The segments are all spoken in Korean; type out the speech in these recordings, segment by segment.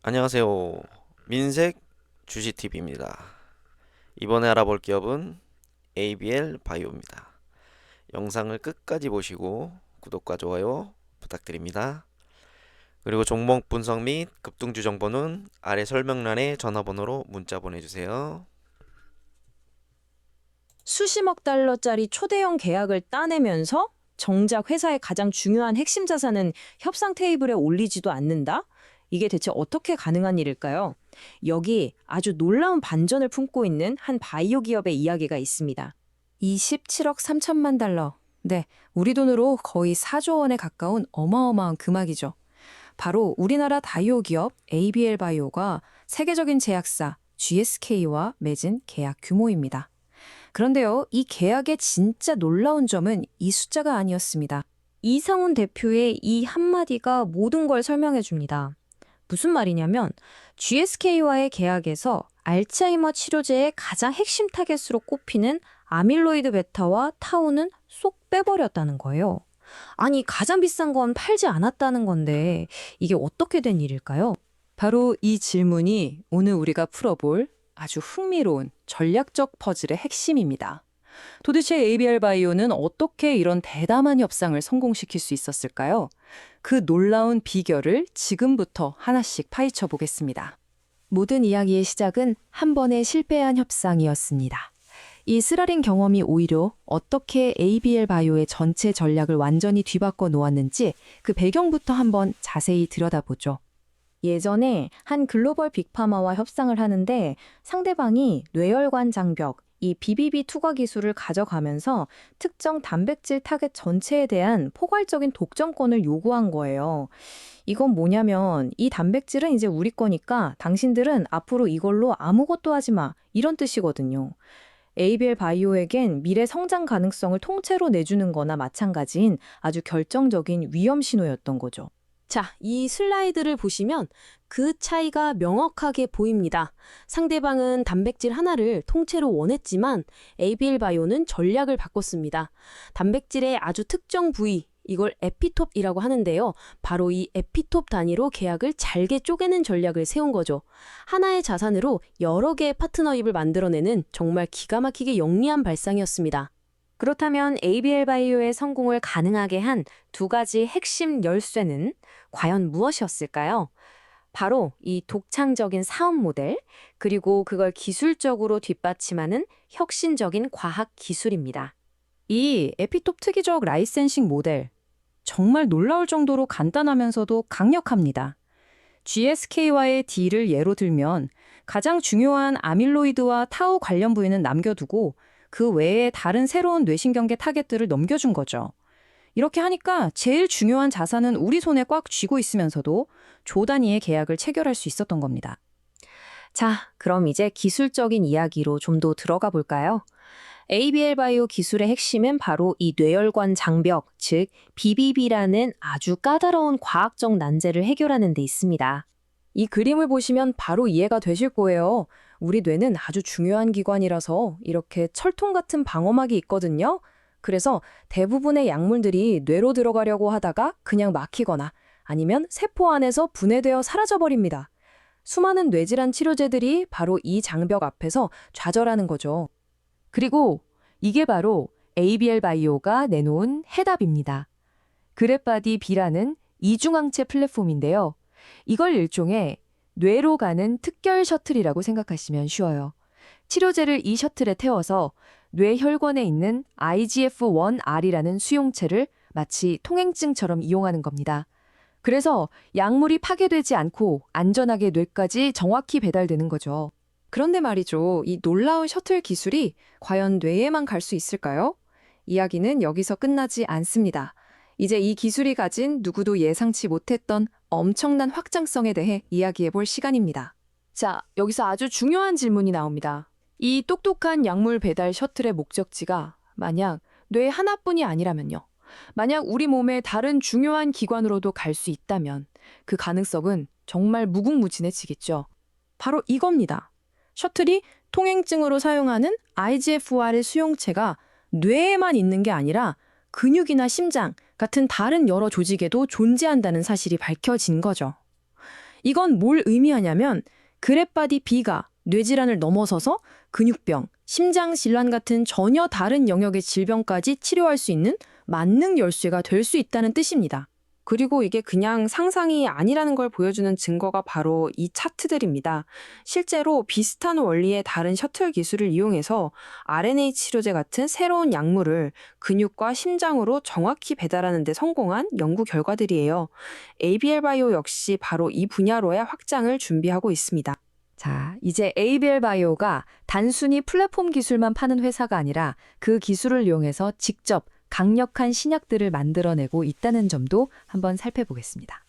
안녕하세요. 민색 주식TV입니다. 이번에 알아볼 기업은 ABL 바이오입니다. 영상을 끝까지 보시고 구독과 좋아요 부탁드립니다. 그리고 종목 분석 및 급등주 정보는 아래 설명란에 전화번호로 문자 보내주세요. 수십억 달러짜리 초대형 계약을 따내면서 정작 회사의 가장 중요한 핵심 자산은 협상 테이블에 올리지도 않는다? 이게 대체 어떻게 가능한 일일까요? 여기 아주 놀라운 반전을 품고 있는 한 바이오 기업의 이야기가 있습니다. 27억 3천만 달러. 네, 우리 돈으로 거의 4조 원에 가까운 어마어마한 금액이죠. 바로 우리나라 다이오 기업 ABL 바이오가 세계적인 제약사 GSK와 맺은 계약 규모입니다. 그런데요, 이 계약의 진짜 놀라운 점은 이 숫자가 아니었습니다. 이상훈 대표의 이 한마디가 모든 걸 설명해 줍니다. 무슨 말이냐면 GSK와의 계약에서 알츠하이머 치료제의 가장 핵심 타겟으로 꼽히는 아밀로이드 베타와 타우는 쏙 빼버렸다는 거예요. 아니, 가장 비싼 건 팔지 않았다는 건데 이게 어떻게 된 일일까요? 바로 이 질문이 오늘 우리가 풀어볼 아주 흥미로운 전략적 퍼즐의 핵심입니다. 도대체 ABL 바이오는 어떻게 이런 대담한 협상을 성공시킬 수 있었을까요? 그 놀라운 비결을 지금부터 하나씩 파헤쳐 보겠습니다. 모든 이야기의 시작은 한 번의 실패한 협상이었습니다. 이 쓰라린 경험이 오히려 어떻게 ABL 바이오의 전체 전략을 완전히 뒤바꿔 놓았는지 그 배경부터 한번 자세히 들여다보죠. 예전에 한 글로벌 빅파마와 협상을 하는데 상대방이 뇌혈관 장벽, 이 BBB 투과 기술을 가져가면서 특정 단백질 타겟 전체에 대한 포괄적인 독점권을 요구한 거예요. 이건 뭐냐면 이 단백질은 이제 우리 거니까 당신들은 앞으로 이걸로 아무것도 하지 마. 이런 뜻이거든요. ABL 바이오에겐 미래 성장 가능성을 통째로 내주는 거나 마찬가지인 아주 결정적인 위험 신호였던 거죠. 자, 이 슬라이드를 보시면 그 차이가 명확하게 보입니다. 상대방은 단백질 하나를 통째로 원했지만 ABL 바이오는 전략을 바꿨습니다. 단백질의 아주 특정 부위, 이걸 에피톱이라고 하는데요. 바로 이 에피톱 단위로 계약을 잘게 쪼개는 전략을 세운 거죠. 하나의 자산으로 여러 개의 파트너입을 만들어내는 정말 기가 막히게 영리한 발상이었습니다. 그렇다면 ABL 바이오의 성공을 가능하게 한 두 가지 핵심 열쇠는 과연 무엇이었을까요? 바로 이 독창적인 사업 모델, 그리고 그걸 기술적으로 뒷받침하는 혁신적인 과학 기술입니다. 이 에피톱 특이적 라이센싱 모델, 정말 놀라울 정도로 간단하면서도 강력합니다. GSK와의 딜을 예로 들면 가장 중요한 아밀로이드와 타우 관련 부위는 남겨두고 그 외에 다른 새로운 뇌신경계 타겟들을 넘겨준 거죠. 이렇게 하니까 제일 중요한 자산은 우리 손에 꽉 쥐고 있으면서도 조 단위의 계약을 체결할 수 있었던 겁니다. 자, 그럼 이제 기술적인 이야기로 좀 더 들어가 볼까요? ABL 바이오 기술의 핵심은 바로 이 뇌혈관 장벽, 즉 BBB라는 아주 까다로운 과학적 난제를 해결하는 데 있습니다. 이 그림을 보시면 바로 이해가 되실 거예요. 우리 뇌는 아주 중요한 기관이라서 이렇게 철통 같은 방어막이 있거든요. 그래서 대부분의 약물들이 뇌로 들어가려고 하다가 그냥 막히거나 아니면 세포 안에서 분해되어 사라져버립니다. 수많은 뇌질환 치료제들이 바로 이 장벽 앞에서 좌절하는 거죠. 그리고 이게 바로 ABL 바이오가 내놓은 해답입니다. 그랩바디 B라는 이중항체 플랫폼인데요. 이걸 일종의 뇌로 가는 특결 셔틀이라고 생각하시면 쉬워요. 치료제를 이 셔틀에 태워서 뇌혈관에 있는 IGF-1R이라는 수용체를 마치 통행증처럼 이용하는 겁니다. 그래서 약물이 파괴되지 않고 안전하게 뇌까지 정확히 배달되는 거죠. 그런데 말이죠, 이 놀라운 셔틀 기술이 과연 뇌에만 갈 수 있을까요? 이야기는 여기서 끝나지 않습니다. 이제 이 기술이 가진 누구도 예상치 못했던 엄청난 확장성에 대해 이야기해 볼 시간입니다. 자, 여기서 아주 중요한 질문이 나옵니다. 이 똑똑한 약물 배달 셔틀의 목적지가 만약 뇌 하나뿐이 아니라면요. 만약 우리 몸의 다른 중요한 기관으로도 갈 수 있다면 그 가능성은 정말 무궁무진해지겠죠. 바로 이겁니다. 셔틀이 통행증으로 사용하는 IGF-1의 수용체가 뇌에만 있는 게 아니라 근육이나 심장 같은 다른 여러 조직에도 존재한다는 사실이 밝혀진 거죠. 이건 뭘 의미하냐면 그랩바디 B가 뇌질환을 넘어서서 근육병, 심장질환 같은 전혀 다른 영역의 질병까지 치료할 수 있는 만능 열쇠가 될 수 있다는 뜻입니다. 그리고 이게 그냥 상상이 아니라는 걸 보여주는 증거가 바로 이 차트들입니다. 실제로 비슷한 원리의 다른 셔틀 기술을 이용해서 RNA 치료제 같은 새로운 약물을 근육과 심장으로 정확히 배달하는 데 성공한 연구 결과들이에요. ABL 바이오 역시 바로 이 분야로의 확장을 준비하고 있습니다. 자, 이제 ABL 바이오가 단순히 플랫폼 기술만 파는 회사가 아니라 그 기술을 이용해서 직접 강력한 신약들을 만들어내고 있다는 점도 한번 살펴보겠습니다.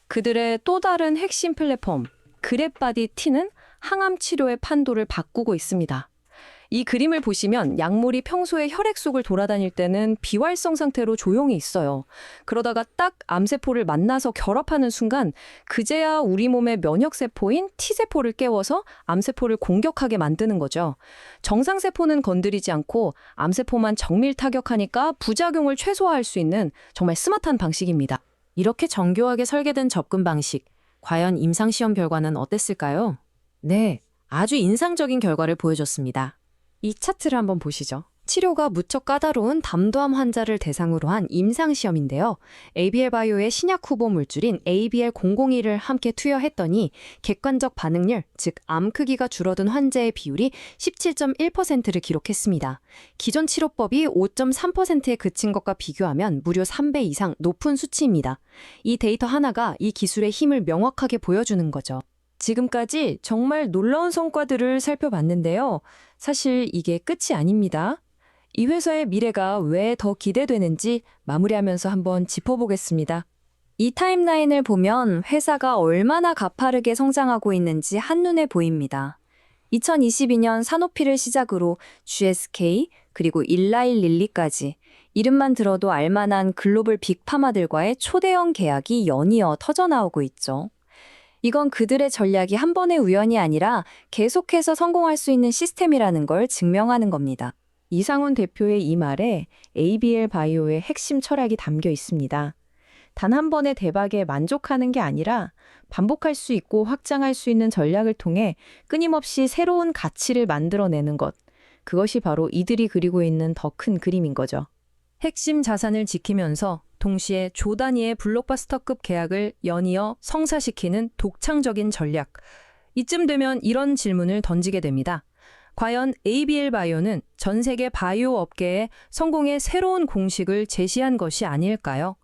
그들의 또 다른 핵심 플랫폼, 그랩바디 T는 항암 치료의 판도를 바꾸고 있습니다. 이 그림을 보시면 약물이 평소에 혈액 속을 돌아다닐 때는 비활성 상태로 조용히 있어요. 그러다가 딱 암세포를 만나서 결합하는 순간 그제야 우리 몸의 면역세포인 T세포를 깨워서 암세포를 공격하게 만드는 거죠. 정상세포는 건드리지 않고 암세포만 정밀 타격하니까 부작용을 최소화할 수 있는 정말 스마트한 방식입니다. 이렇게 정교하게 설계된 접근 방식, 과연 임상시험 결과는 어땠을까요? 네, 아주 인상적인 결과를 보여줬습니다. 이 차트를 한번 보시죠. 치료가 무척 까다로운 담도암 환자를 대상으로 한 임상시험인데요. ABL 바이오의 신약 후보 물질인 ABL001을 함께 투여했더니 객관적 반응률, 즉 암 크기가 줄어든 환자의 비율이 17.1%를 기록했습니다. 기존 치료법이 5.3%에 그친 것과 비교하면 무려 3배 이상 높은 수치입니다. 이 데이터 하나가 이 기술의 힘을 명확하게 보여주는 거죠. 지금까지 정말 놀라운 성과들을 살펴봤는데요. 사실 이게 끝이 아닙니다. 이 회사의 미래가 왜 더 기대되는지 마무리하면서 한번 짚어보겠습니다. 이 타임라인을 보면 회사가 얼마나 가파르게 성장하고 있는지 한눈에 보입니다. 2022년 사노피를 시작으로 GSK 그리고 일라이 릴리까지 이름만 들어도 알만한 글로벌 빅파마들과의 초대형 계약이 연이어 터져나오고 있죠. 이건 그들의 전략이 한 번의 우연이 아니라 계속해서 성공할 수 있는 시스템이라는 걸 증명하는 겁니다. 이상훈 대표의 이 말에 ABL 바이오의 핵심 철학이 담겨 있습니다. 단 한 번의 대박에 만족하는 게 아니라 반복할 수 있고 확장할 수 있는 전략을 통해 끊임없이 새로운 가치를 만들어내는 것. 그것이 바로 이들이 그리고 있는 더 큰 그림인 거죠. 핵심 자산을 지키면서 동시에 조 단위의 블록버스터급 계약을 연이어 성사시키는 독창적인 전략. 이쯤 되면 이런 질문을 던지게 됩니다. 과연 ABL 바이오는 전 세계 바이오 업계에 성공의 새로운 공식을 제시한 것이 아닐까요?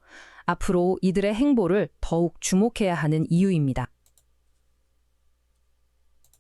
앞으로 이들의 행보를 더욱 주목해야 하는 이유입니다.